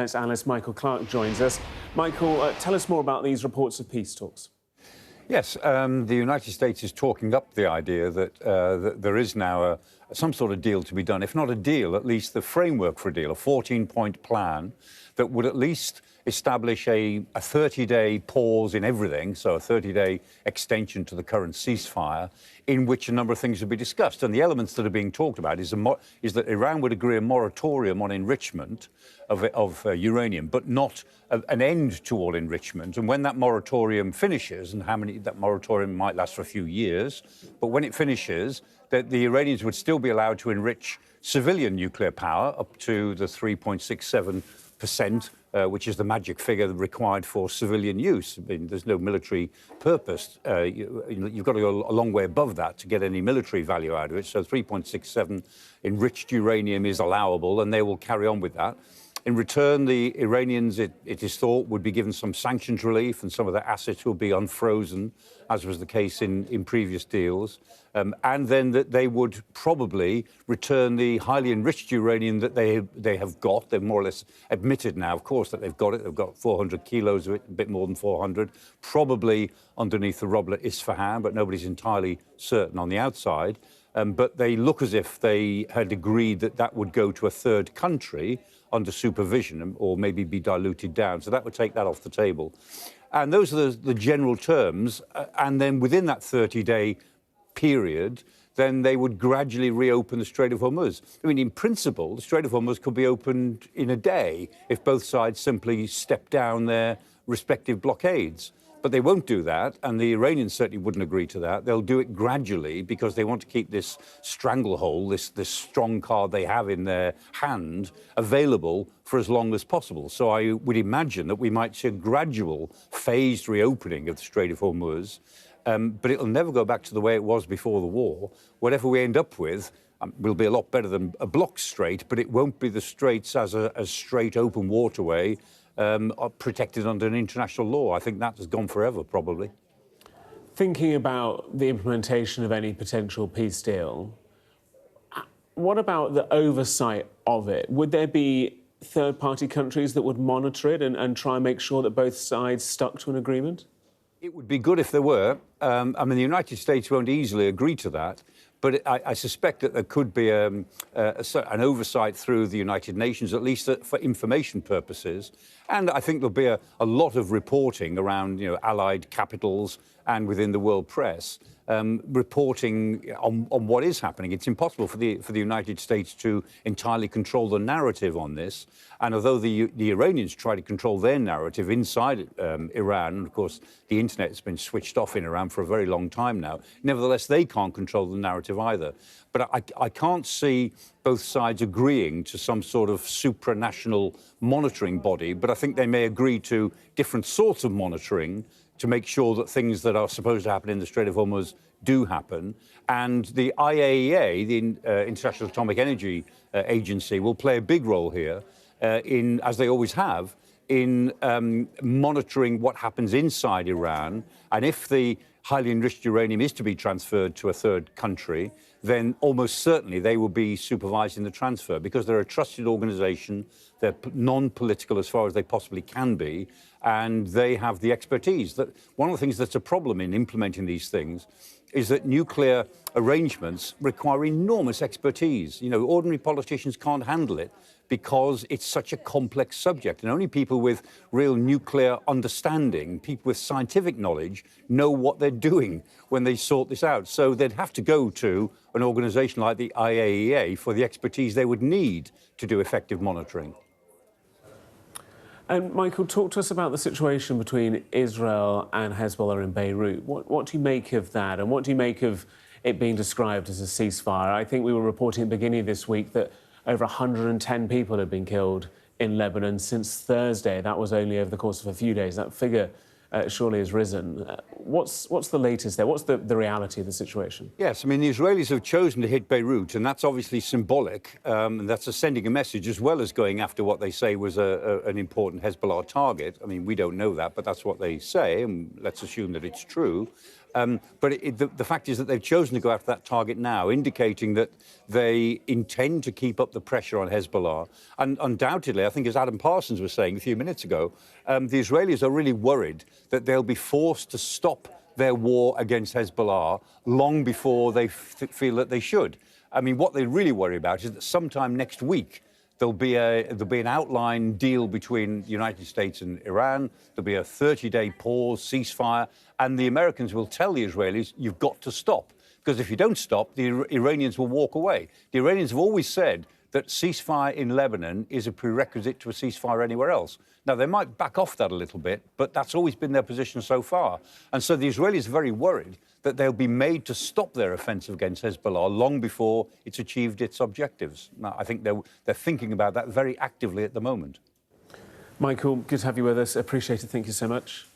Analyst Michael Clarke joins us. Michael, tell us more about these reports of peace talks. Yes, the United States is talking up the idea that there is now some sort of deal to be done. If not a deal, at least the framework for a deal, a 14-point plan that would at least establish a 30-day pause in everything, so a 30-day extension to the current ceasefire, in which a number of things would be discussed. And the elements that are being talked about is that Iran would agree a moratorium on enrichment of uranium, but not an end to all enrichment. And when that moratorium finishes, and that moratorium might last for a few years, but when it finishes, that the Iranians would still be allowed to enrich civilian nuclear power up to the 3.67%, which is the magic figure required for civilian use. I mean, there's no military purpose. You've got to go a long way above that to get any military value out of it. So 3.67 enriched uranium is allowable, and they will carry on with that. In return, the Iranians, it is thought, would be given some sanctions relief, and some of their assets will be unfrozen, as was the case in previous deals. And then that they would probably return the highly enriched uranium that they have got. They've more or less admitted now, of course, that they've got it. They've got 400 kilos of it, a bit more than 400, probably underneath the rubble at Isfahan, but nobody's entirely certain on the outside. But they look as if they had agreed that that would go to a third country under supervision, or maybe be diluted down. So that would take that off the table. And those are the general terms. And then within that 30-day period, then they would gradually reopen the Strait of Hormuz. I mean, in principle, the Strait of Hormuz could be opened in a day if both sides simply step down their respective blockades. But they won't do that, and the Iranians certainly wouldn't agree to that. They'll do it gradually because they want to keep this stranglehold, this strong card they have in their hand, available for as long as possible. So I would imagine that we might see a gradual, phased reopening of the Strait of Hormuz, but it'll never go back to the way it was before the war. Whatever we end up with will be a lot better than a blocked strait, but it won't be the straits as a straight, open waterway are protected under an international law. I think that has gone forever, probably. Thinking about the implementation of any potential peace deal, what about the oversight of it? Would there be third-party countries that would monitor it and try and make sure that both sides stuck to an agreement? It would be good if there were. I mean, the United States won't easily agree to that. But I suspect that there could be an oversight through the United Nations, at least for information purposes. And I think there'll be a lot of reporting around, allied capitals and within the world press, reporting on what is happening. It's impossible for the United States to entirely control the narrative on this. And although the Iranians try to control their narrative inside Iran, and of course the internet has been switched off in Iran for a very long time now, nevertheless they can't control the narrative either. But I can't see both sides agreeing to some sort of supranational monitoring body, but I think they may agree to different sorts of monitoring to make sure that things that are supposed to happen in the Strait of Hormuz do happen. And the IAEA, the International Atomic Energy Agency, will play a big role here, as they always have, in monitoring what happens inside Iran. And if the highly enriched uranium is to be transferred to a third country, then almost certainly they will be supervising the transfer because they're a trusted organization. They're non-political as far as they possibly can be, and they have the expertise. That one of the things that's a problem in implementing these things is that nuclear arrangements require enormous expertise. Ordinary politicians can't handle it because it's such a complex subject. And only people with real nuclear understanding, people with scientific knowledge, know what they're doing when they sort this out. So they'd have to go to an organization like the IAEA for the expertise they would need to do effective monitoring. And Michael, talk to us about the situation between Israel and Hezbollah in Beirut. What do you make of that? And what do you make of it being described as a ceasefire? I think we were reporting at the beginning of this week that over 110 people had been killed in Lebanon since Thursday. That was only over the course of a few days. That figure surely has risen. What's the latest there? What's the reality of the situation? Yes, I mean, the Israelis have chosen to hit Beirut, and that's obviously symbolic. And that's sending a message as well as going after what they say was an important Hezbollah target. I mean, we don't know that, but that's what they say, and let's assume that it's true. But the fact is that they've chosen to go after that target now, indicating that they intend to keep up the pressure on Hezbollah. And undoubtedly, I think as Adam Parsons was saying a few minutes ago, the Israelis are really worried that they'll be forced to stop their war against Hezbollah long before they feel that they should. I mean, what they really worry about is that sometime next week, there'll be an outline deal between the United States and Iran. There'll be a 30-day pause, ceasefire, and the Americans will tell the Israelis, you've got to stop. Because if you don't stop, the Iranians will walk away. The Iranians have always said that ceasefire in Lebanon is a prerequisite to a ceasefire anywhere else. Now, they might back off that a little bit, but that's always been their position so far. And so the Israelis are very worried that they'll be made to stop their offensive against Hezbollah long before it's achieved its objectives. Now, I think they're thinking about that very actively at the moment. Michael, good to have you with us. Appreciate it. Thank you so much.